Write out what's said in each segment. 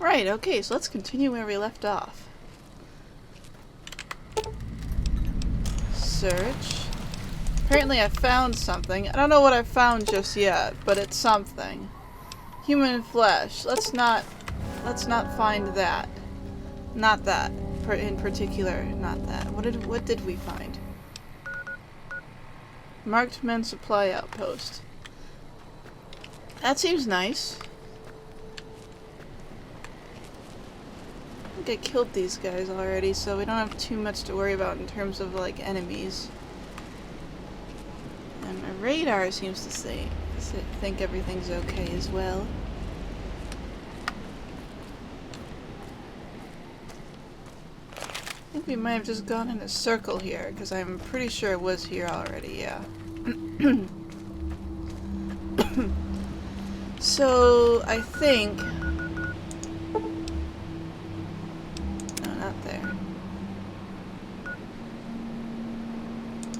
Right, okay, so let's continue where we left off. Search. Apparently I found something. I don't know what I found just yet, but it's something. Human flesh. Let's not find that. Not that. In particular, not that. What did we find? Marked men supply outpost. That seems nice. I think I killed these guys already, so we don't have too much to worry about in terms of, like, enemies. And my radar seems to think everything's okay as well. I think we might have just gone in a circle here, because I'm pretty sure it was here already, yeah. So, I think... No, not there.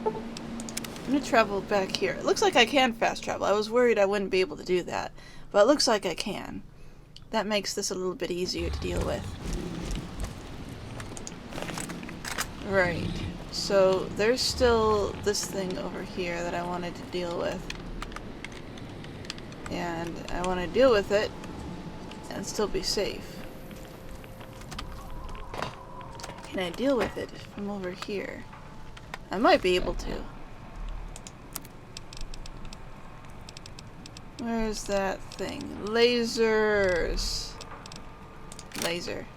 I'm gonna travel back here. It looks like I can fast travel. I was worried I wouldn't be able to do that, but it looks like I can. That makes this a little bit easier to deal with. Right, so there's still this thing over here that I wanted to deal with. And I want to deal with it and still be safe. Can I deal with it from over here? I might be able to. Where's that thing? Lasers! Laser.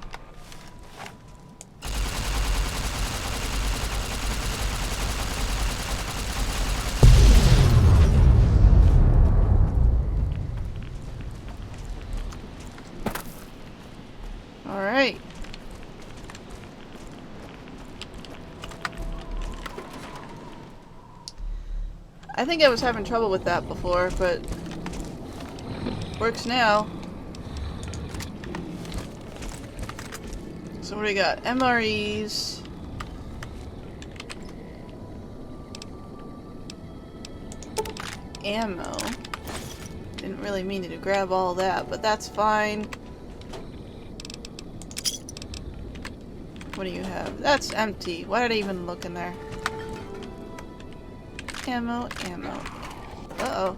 Alright. I think I was having trouble with that before, but works now. So what do we got? MREs. Ammo. Didn't really mean to grab all that, but that's fine. What do you have? That's empty. Why did I even look in there? Ammo, ammo. Uh-oh.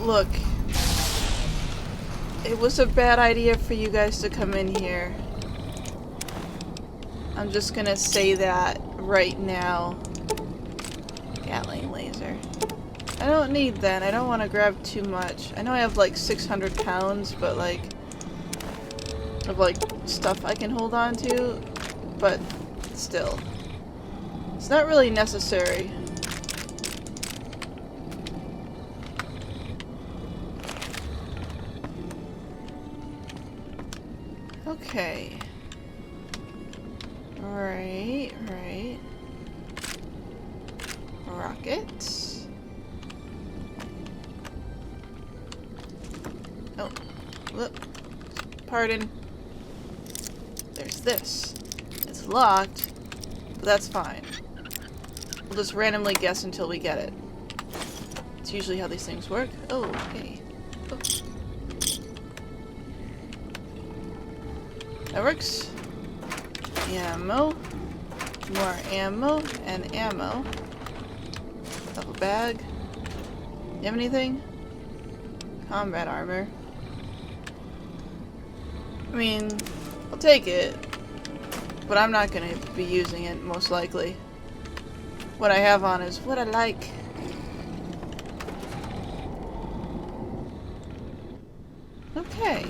Look. It was a bad idea for you guys to come in here. I'm just gonna say that right now. Gatling laser. I don't need that. I don't want to grab too much. I know I have like 600 pounds, but like of like stuff I can hold on to, but still. It's not really necessary. Okay. Right. Rockets. Oh, look. Pardon. There's this. It's locked, but that's fine. We'll just randomly guess until we get it. It's usually how these things work. Oh, okay. Oh. That works. Ammo. More ammo and ammo. Double bag. You have anything? Combat armor. I mean, I'll take it, but I'm not gonna be using it, most likely. What I have on is what I like. Okay.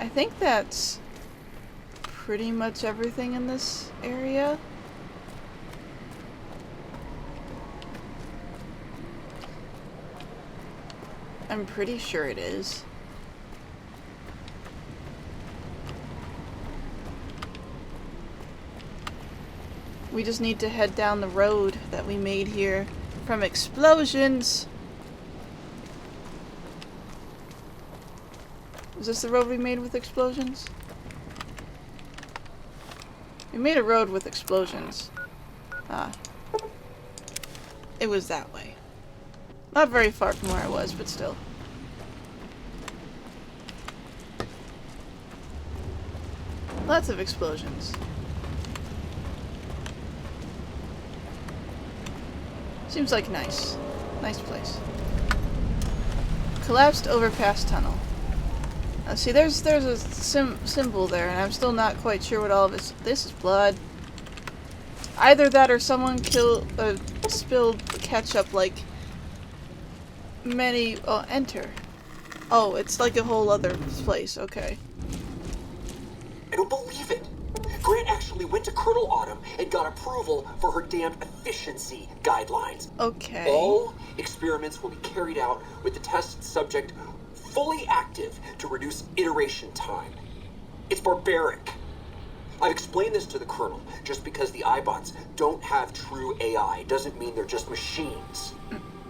I think that's pretty much everything in this area. I'm pretty sure it is. We just need to head down the road that we made here from explosions. Is this the road we made with explosions? We made a road with explosions. Ah. It was that way. Not very far from where I was, but still. Lots of explosions. Seems like nice. Nice place. Collapsed overpass tunnel. See, there's a symbol there, and I'm still not quite sure what all of this. This is blood. Either that, or someone spilled ketchup like many. Oh, enter. Oh, it's like a whole other place. Okay. I don't believe it. Grant actually went to Colonel Autumn and got approval for her damned efficiency guidelines. Okay. All experiments will be carried out with the test subject fully active to reduce iteration time. It's barbaric. I've explained this to the Colonel. Just because the iBots don't have true AI doesn't mean they're just machines.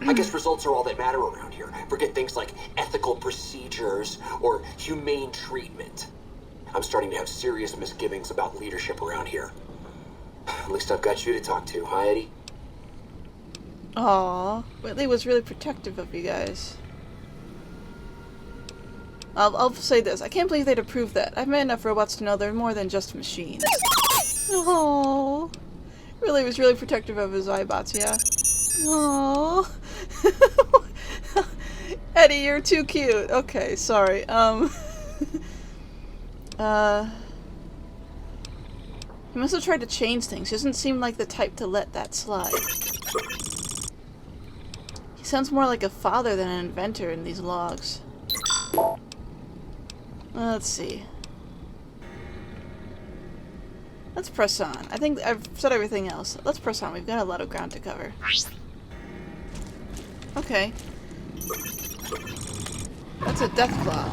I guess results are all that matter around here. Forget things like ethical procedures or humane treatment. I'm starting to have serious misgivings about leadership around here. At least I've got you to talk to, huh, Eddie? Aww. Whitley was really protective of you guys. I'll say this. I can't believe they'd approve that. I've met enough robots to know they're more than just machines. Aww. Really was really protective of his iBots, yeah? Aww. Eddie, you're too cute. Okay, sorry. He must have tried to change things. He doesn't seem like the type to let that slide. He sounds more like a father than an inventor in these logs. Let's see. Let's press on. I think I've said everything else. Let's press on. We've got a lot of ground to cover. Okay. That's a deathclaw.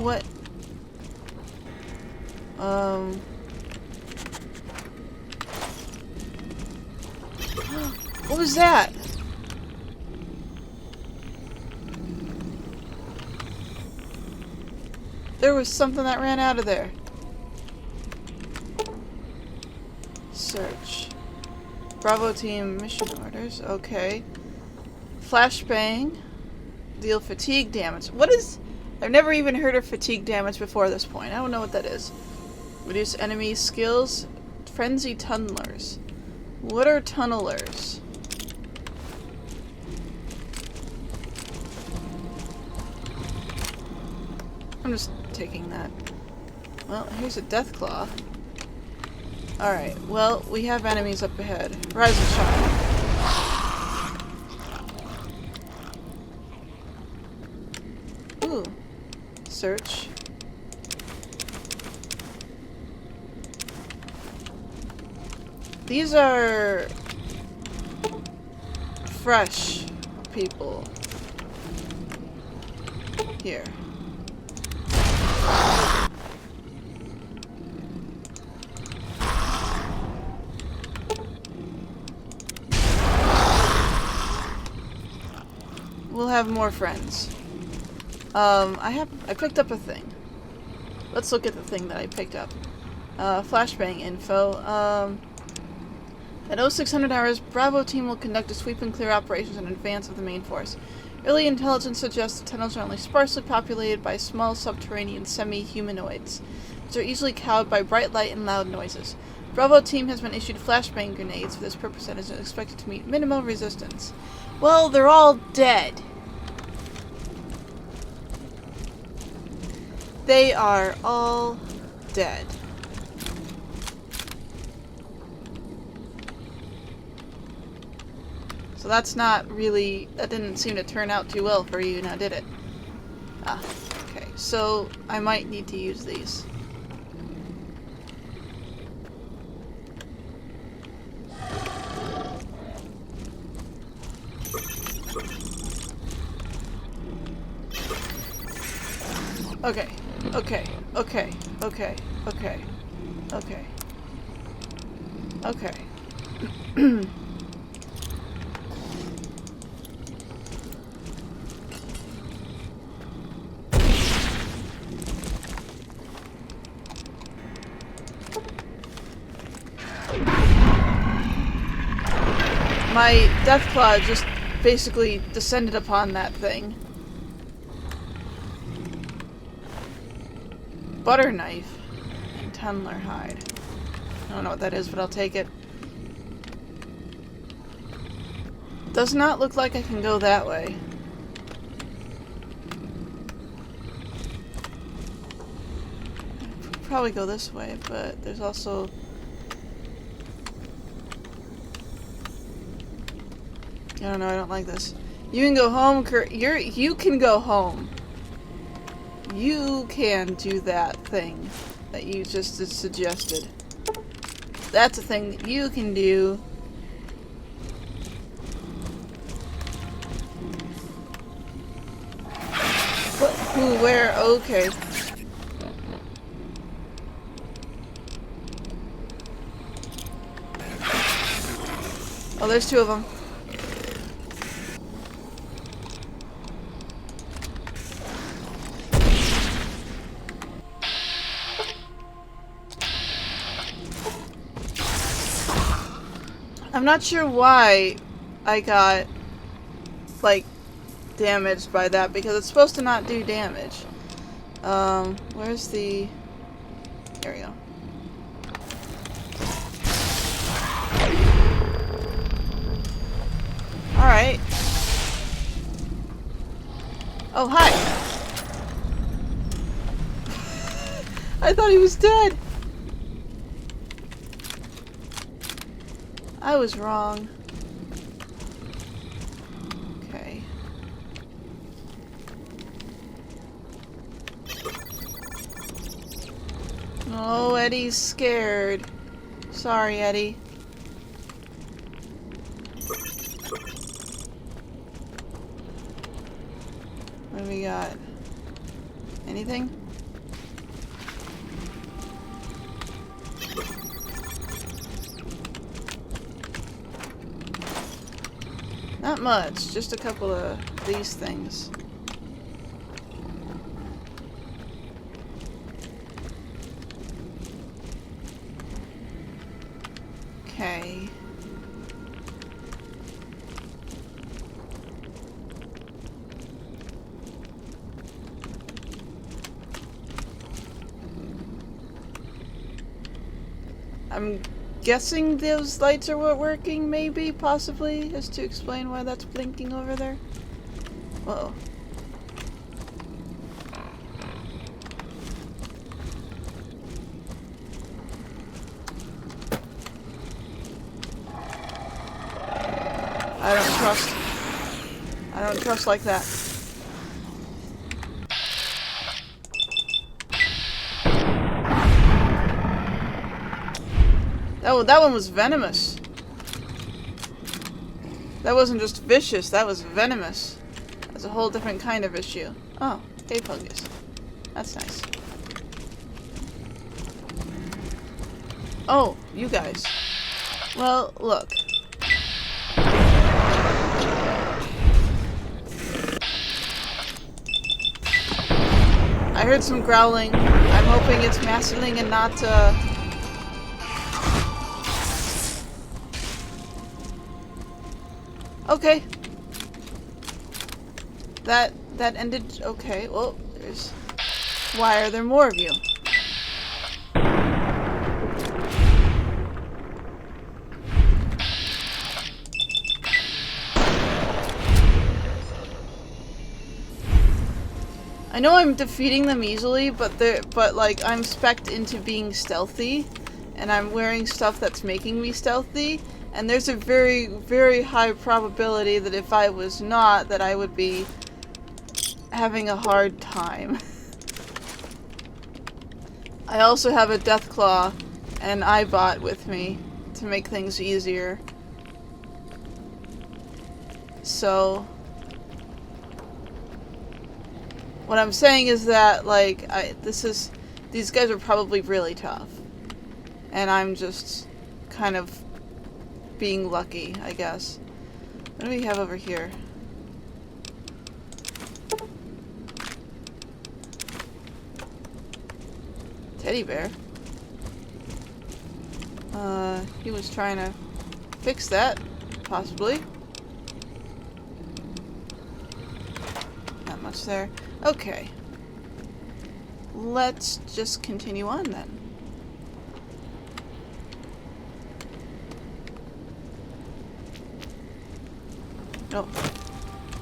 What? What was that? There was something that ran out of there. Search. Bravo team mission orders. Okay. Flashbang. Deal fatigue damage. What is... I've never even heard of fatigue damage before this point. I don't know what that is. Reduce enemy skills. Frenzy tunnelers. What are tunnelers? I'm just taking that. Well, here's a deathclaw. Alright, well, we have enemies up ahead. Rise and shine. Ooh. Search. These are fresh people. Here. We'll have more friends. I picked up a thing. Let's look at the thing that I picked up. Flashbang info. At 0600 hours, Bravo team will conduct a sweep and clear operations in advance of the main force. Early intelligence suggests the tunnels are only sparsely populated by small subterranean semi-humanoids, which are easily cowed by bright light and loud noises. Bravo team has been issued flashbang grenades for this purpose and is expected to meet minimal resistance. Well, they're all dead. They are all dead. So that's not really... That didn't seem to turn out too well for you now, did it? Ah, okay. So I might need to use these. Okay. Okay. Okay. Okay. Okay. Okay. Okay. my deathclaw just basically descended upon that thing. Butter knife and tunnler hide. I don't know what that is, but I'll take it. Does not look like I can go that way. Probably go this way, but there's also... I don't know, I don't like this. You can go home, you can go home. You can do that thing that you just suggested. That's a thing that you can do. What? Who? Where? Okay. Oh, there's two of them. I'm not sure why I got, like, damaged by that, because it's supposed to not do damage. Where's the... There we go. Alright. Oh, hi! I thought he was dead! I was wrong. Okay. Oh, Eddie's scared. Sorry, Eddie. What do we got? Anything? Not much, just a couple of these things. Okay. I'm guessing those lights are working, maybe, possibly, as to explain why that's blinking over there. Uh-oh. I don't trust like that. Oh, that one was venomous. That wasn't just vicious, that was venomous. That's a whole different kind of issue. Oh, hey fungus. That's nice. Oh, you guys. Well, look. I heard some growling. I'm hoping it's massacring and not, Okay. That ended... Okay, well, there's... Why are there more of you? I know I'm defeating them easily, but like, I'm spec'd into being stealthy, and I'm wearing stuff that's making me stealthy, and there's a very, very high probability that if I was not, that I would be having a hard time. I also have a deathclaw and an eyebot with me to make things easier. So... what I'm saying is that, like, these guys are probably really tough. And I'm just kind of being lucky, I guess. What do we have over here? Teddy bear? He was trying to fix that. possibly. Not much there. Okay. Let's just continue on then. Oh.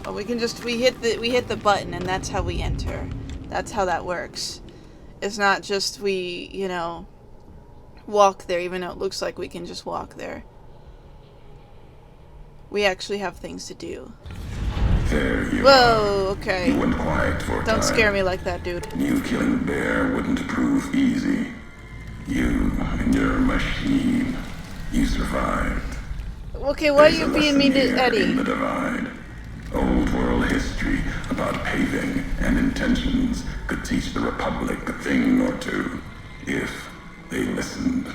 Oh, we hit the button and that's how we enter. That's how that works. It's not just we, you know, walk there, even though it looks like we can just walk there. We actually have things to do. There you Whoa, are. okay. You went quiet for a Don't time. scare me like that, dude. You killing the bear wouldn't prove easy. You and your machine. You survived. Okay, why are There's you a being mean lesson to here in Eddie? the divide. Old world history about paving and intentions could teach the Republic a thing or two, if they listened.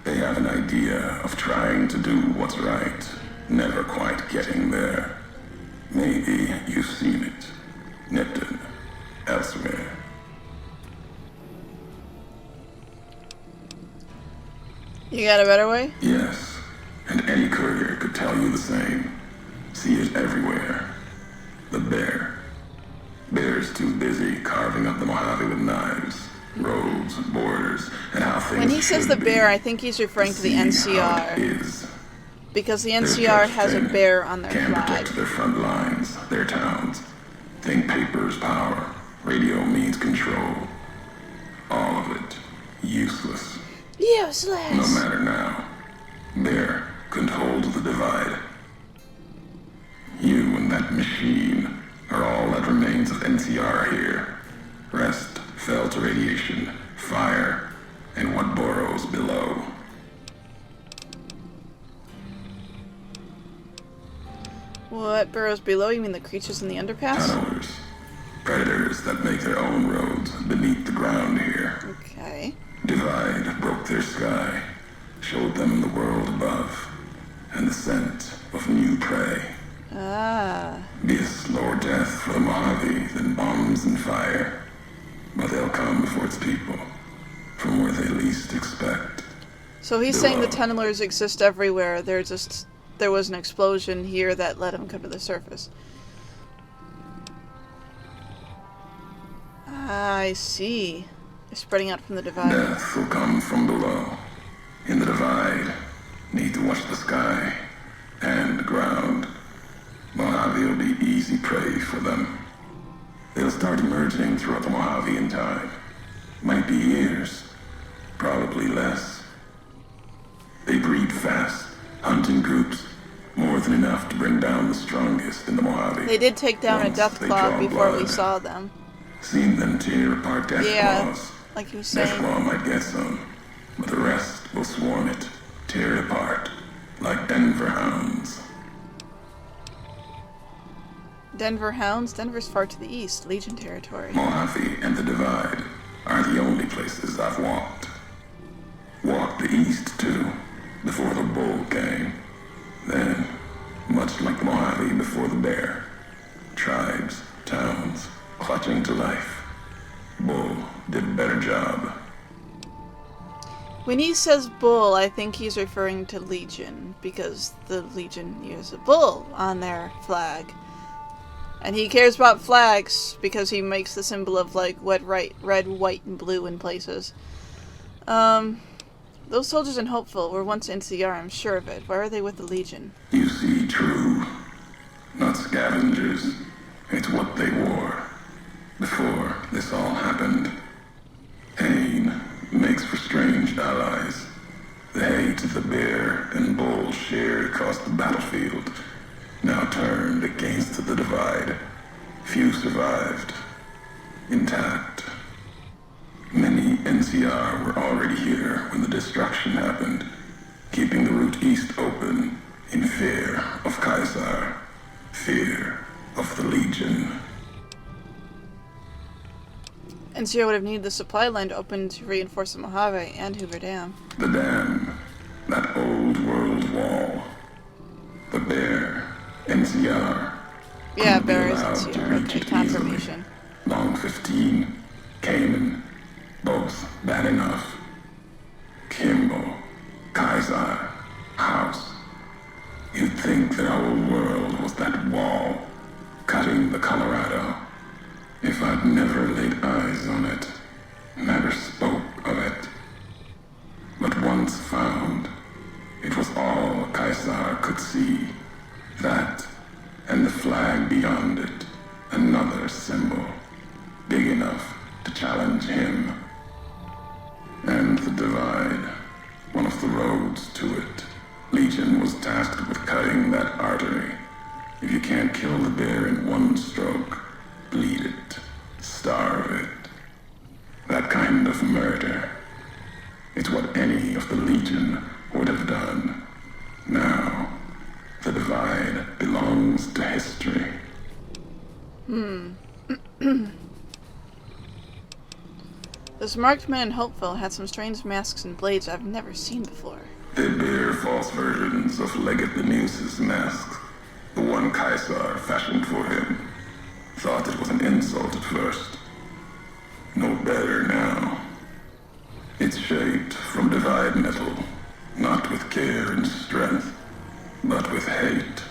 They have an idea of trying to do what's right, never quite getting there. Maybe you've seen it, Nipton, elsewhere. You got a better way? Yes, and any courier could tell you the same. See it everywhere. The bear. Bear's too busy carving up the Mojave with knives, roads, borders, and how things When he says the should bear, be. I think he's referring to the See how it NCR. is. Because the They're NCR just has a thin, bear on their can't flag. protect their front lines, their towns. Think paper's power. Radio means control. All of it useless. No Useless! matter now. Bear couldn't hold the divide. You and that machine are all that remains of NCR here. Rest fell to radiation, fire, and what burrows below. What burrows below? You mean the creatures in the underpass? Tunnelers. Predators that make their own roads beneath the ground here. Okay. Divide broke their sky, showed them the world above, and the scent of new prey. Ah. Be a slower death for the Mojave than bombs and fire, but they'll come for its people, from where they least expect. So he's saying the tunnelers exist everywhere. There was an explosion here that let him come to the surface. I see. They're spreading out from the divide. Death will come from below. In the divide, need to watch the sky and the ground. Mojave will be easy prey for them. They'll start emerging throughout the Mojave in time. Might be years, probably less. They breed fast, hunting groups, more than enough to bring down the strongest in the Mojave. They did take down a Once they deathclaw draw before we blood. saw them. Seen them tear apart deathclaws. Yeah, like you were saying. Deathclaw might get some, but the rest will swarm it, tear it apart, like Denver hounds. Denver Hounds? Denver's far to the east, Legion territory. Mojave and the Divide are the only places I've walked. Walked the east, too, before the bull came. Then, much like the Mojave before the bear, tribes, towns, clutching to life. Bull did a better job. When he says bull, I think he's referring to Legion, because the Legion uses a bull on their flag. And he cares about flags because he makes the symbol of, like, red, white, and blue in places. Those soldiers in Hopeful were once NCR, I'm sure of it. Why are they with the Legion? You see, true. Not scavengers. It's what they wore. Before this all happened. Pain makes for strange allies. The hate the bear and bull shared across the battlefield now turned against the Divide. Few survived. Intact. Many NCR were already here when the destruction happened, keeping the route east open in fear of Caesar, fear of the Legion. NCR would have needed the supply line to open to reinforce the Mojave and Hoover Dam. The dam, that old world wall. The bear, NCR. Yeah, couldn't be Bear is allowed to NCR. reach Okay, it confirmation. easily. Long 15, Cayman, both bad enough. Kimball, Kaiser, House. You think their whole world was that wall, cutting the Colorado. If I'd never laid eyes on it, never spoke of it, but once found, it was all Caesar could see. That, and the flag beyond it, another symbol, big enough to challenge him. And the divide, one of the roads to it. Legion was tasked with cutting that artery. If you can't kill the bear in one stroke, bleed it, starve it. That kind of murder. It's what any of the Legion would have done. Now, the divide belongs to history. This marked man in Hopeville had some strange masks and blades I've never seen before. They bear false versions of Legate Benuse's mask. The one Caesar fashioned for him. Thought it was an insult at first. No better now. It's shaped from divide metal, not with care and strength, but with hate.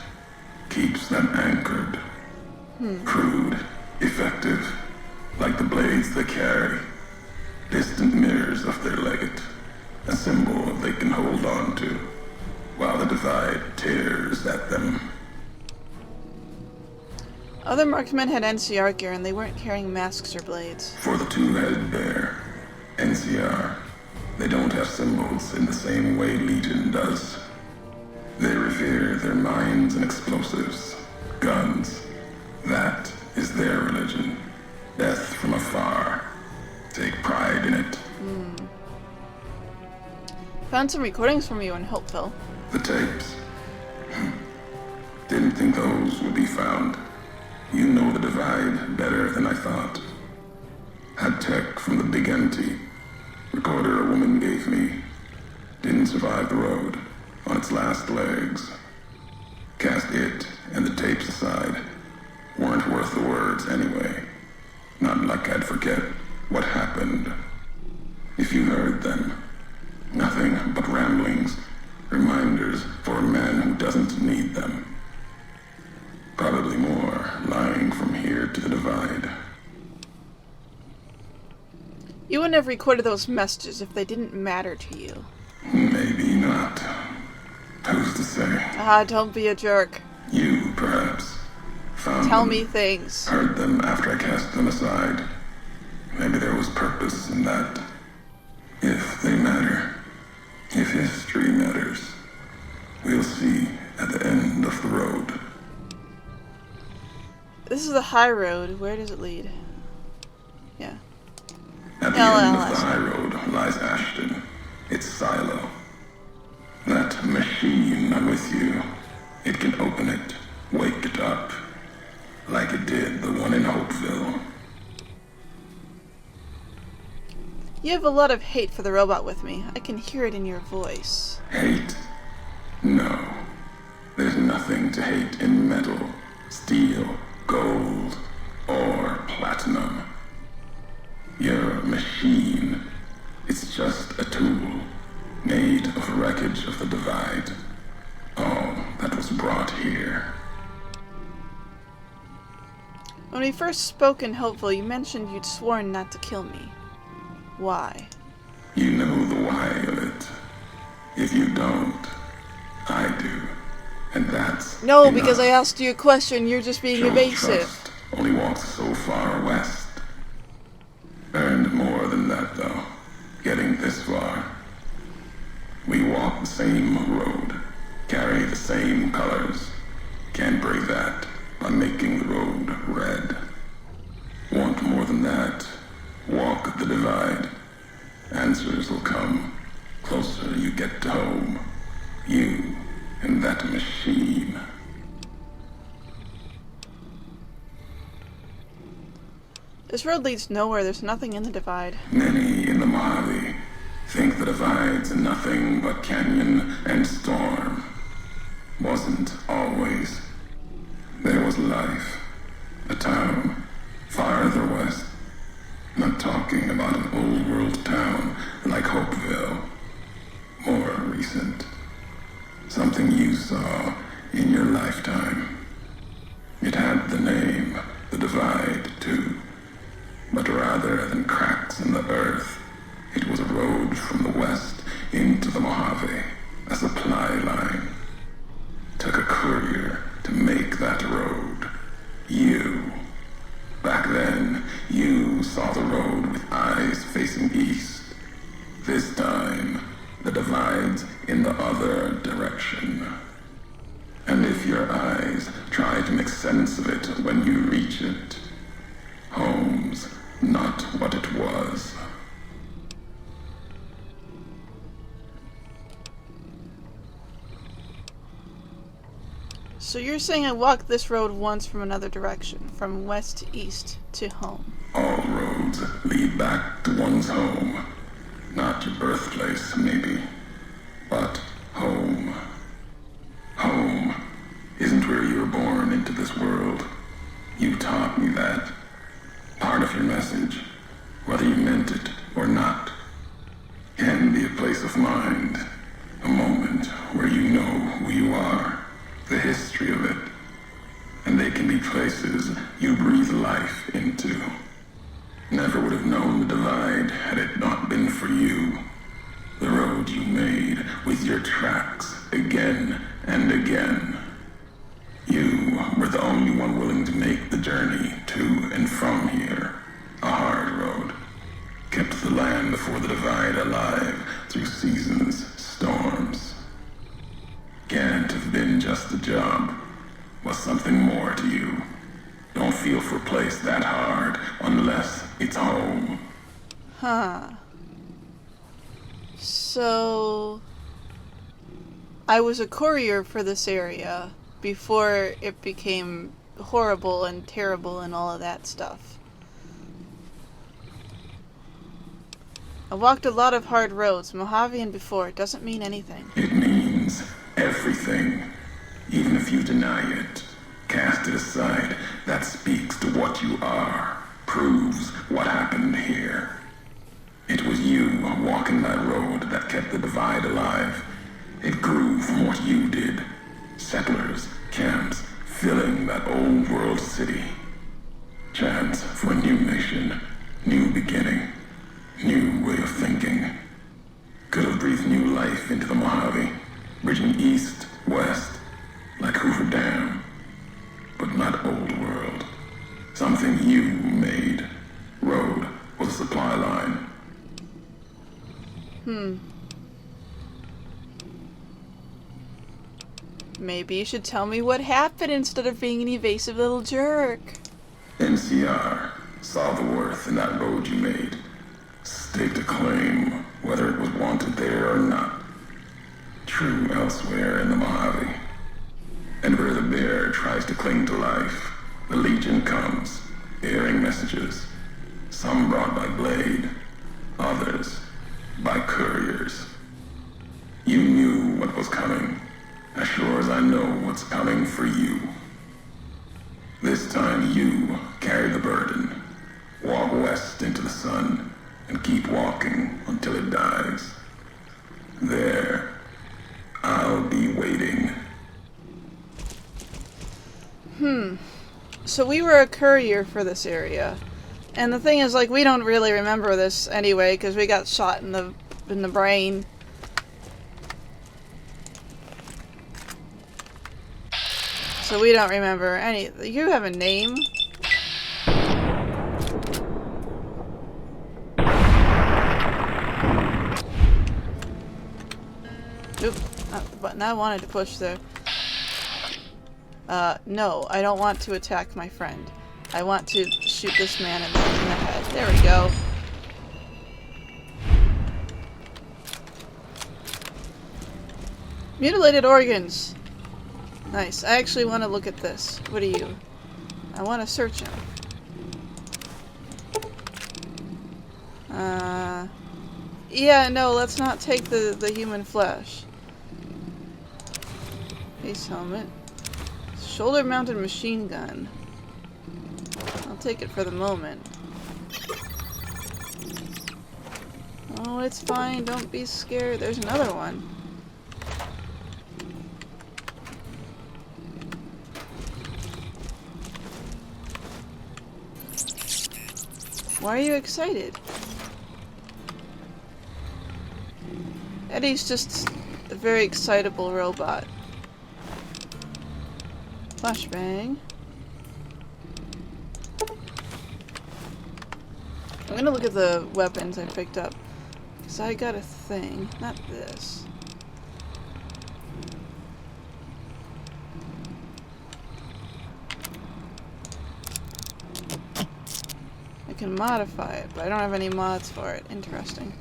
Keeps them anchored. Crude, effective, like the blades they carry. Distant mirrors of their legate, a symbol they can hold on to, while the divide tears at them. Other marked men had NCR gear and they weren't carrying masks or blades. For the two-headed bear, NCR, they don't have symbols in the same way Legion does. They revere their mines and explosives, guns. That is their religion. Death from afar. Take pride in it. Found some recordings from you in Hopeville. The tapes. Didn't think those would be found. You know the divide better than I thought. Had tech from the big empty. Recorder a woman gave me. Didn't survive the road. On its last legs. Cast it and the tapes aside. Weren't worth the words anyway. Not like I'd forget what happened. If you heard them. Nothing but ramblings. Reminders for a man who doesn't need them. Probably more lying from here to the divide. You wouldn't have recorded those messages if they didn't matter to you. Maybe not. Who's to say? Don't be a jerk. You, perhaps, found Tell them, me things. heard them after I cast them aside. Maybe there was purpose in that. If they matter, if history matters, we'll see at the end of the road. This is the high road. Where does it lead? Yeah. At the end of the high road lies Ashton, its silo. That machine I'm with you, it can open it, wake it up, like it did the one in Hopeville. You have a lot of hate for the robot with me. I can hear it in your voice. Hate? No. There's nothing to hate in metal, steel, gold, or platinum. You're a machine. It's just a tool, made of wreckage of the divide. All that was brought here. When we first spoke in Hopeville, you mentioned you'd sworn not to kill me. Why? You know the why of it. If you don't, I do. And that's No, enough. because I asked you a question, you're just being Show evasive. trust only walks so far west. Earned more than that, though. Getting this far. We walk the same road. Carry the same colors. Can't break that by making the road red. Want more than that? Walk the divide. Answers will come. Closer you get to home. You and that machine. This road leads nowhere. There's nothing in the divide. Many in the Mojave think the divide's nothing but canyon and storm. Wasn't always. There was life. A town farther west. Not talking about an old world town like Hopeville. More recent. Something you saw in your You. Back then, you saw the road with eyes facing east. This time, the divide's in the other direction. And if your eyes try to make sense of it when you reach it, home's not what it was. So you're saying I walked this road once from another direction, from west to east to home. All roads lead back to one's home. Not your birthplace, maybe, but home. Home isn't where you were born into this world. You taught me that. Part of your message, whether you meant it or not, can be a place of mind, a moment where you know who you are, the history of it, and they can be places you breathe life into. Never would have known the divide had it not been for you. The road you made with your tracks again and again. You were the only one willing to make the journey to and from here. A hard road. Kept the land before the divide alive through seasons, storms. Can't have been just a job. Was something more to you. Don't feel for a place that hard unless it's home. Huh. So I was a courier for this area before it became horrible and terrible and all of that stuff. I walked a lot of hard roads, Mojave and before. It doesn't mean anything. It means everything. Even if you deny it, cast it aside, that speaks to what you are, proves what happened here. It was you walking that road that kept the divide alive. It grew from what you did. Settlers, camps, filling that old world city. Chance for a new mission, new beginning, new way of thinking. Could have breathed new life into the Mojave, bridging east, west, like Hoover Dam. But not old world. Something you made. Road was a supply line. Maybe you should tell me what happened instead of being an evasive little jerk. NCR saw the worth in that road you made. Staked a claim, whether it was wanted there or not. True elsewhere in the Mojave. And where the bear tries to cling to life, the Legion comes, bearing messages. Some brought by blade, others by couriers. You knew what was coming, as sure as I know what's coming for you. This time you carry the burden. Walk west into the sun, and keep walking until it dies. There, I'll be waiting. So we were a courier for this area. And the thing is, like, we don't really remember this anyway, because we got shot in the brain. So we don't remember any. You have a name? Oop, not the button I wanted to push there. No, I don't want to attack my friend. I want to shoot this man in the head. There we go. Mutilated organs. Nice. I actually want to look at this. What are you? I want to search him. Yeah, no, let's not take the human flesh. Face helmet. Shoulder-mounted machine gun. I'll take it for the moment. Oh, it's fine. Don't be scared. There's another one. Why are you excited? Eddie's just a very excitable robot. Flashbang. I'm gonna look at the weapons I picked up. Because I got a thing. Not this. I can modify it, but I don't have any mods for it. Interesting.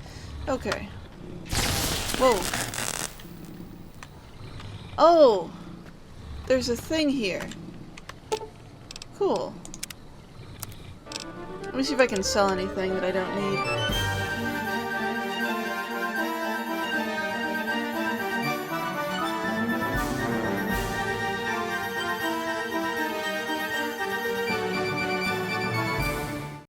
Okay. Whoa. Oh! There's a thing here. Cool. Let me see if I can sell anything that I don't need.